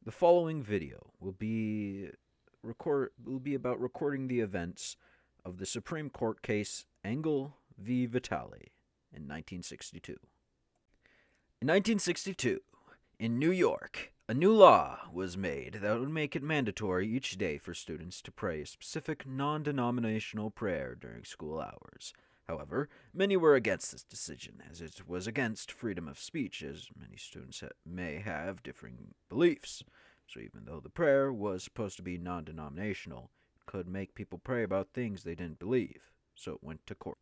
The following video will be about recording the events of the Supreme Court case Engel v. Vitale in 1962. In 1962, in New York, a new law was made that would make it mandatory each day for students to pray a specific non-denominational prayer during school hours. However, many were against this decision, as it was against freedom of speech, as many students may have differing beliefs. So even though the prayer was supposed to be non-denominational, it could make people pray about things they didn't believe, so it went to court.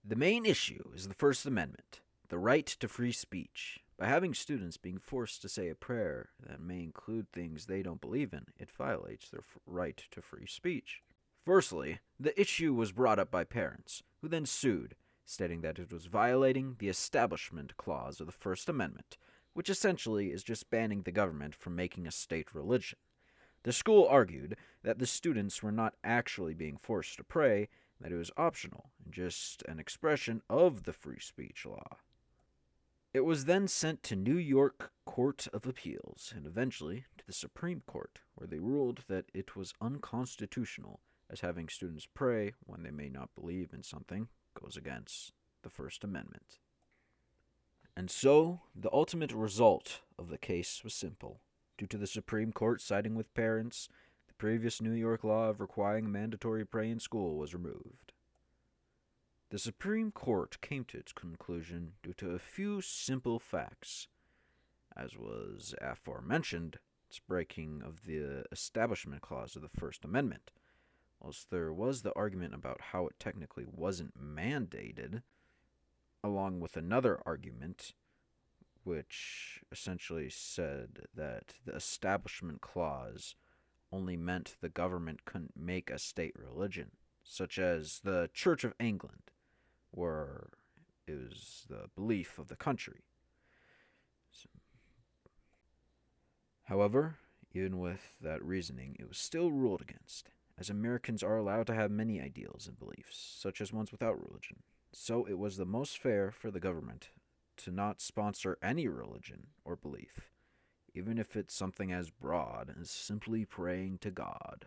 The main issue is the First Amendment, the right to free speech. By having students being forced to say a prayer that may include things they don't believe in, it violates their right to free speech. Firstly, the issue was brought up by parents, who then sued, stating that it was violating the Establishment Clause of the First Amendment, which essentially is just banning the government from making a state religion. The school argued that the students were not actually being forced to pray, that it was optional and just an expression of the free speech law. It was then sent to New York Court of Appeals and eventually to the Supreme Court, where they ruled that it was unconstitutional, as having students pray when they may not believe in something goes against the First Amendment. And so, the ultimate result of the case was simple. Due to the Supreme Court siding with parents, the previous New York law of requiring mandatory prayer in school was removed. The Supreme Court came to its conclusion due to a few simple facts, as was aforementioned, its breaking of the Establishment Clause of the First Amendment. Whilst there was the argument about how it technically wasn't mandated, along with another argument which essentially said that the Establishment Clause only meant the government couldn't make a state religion, such as the Church of England, where it was the belief of the country. However, even with that reasoning, it was still ruled against, as Americans are allowed to have many ideals and beliefs, such as ones without religion. So it was the most fair for the government to not sponsor any religion or belief, even if it's something as broad as simply praying to God.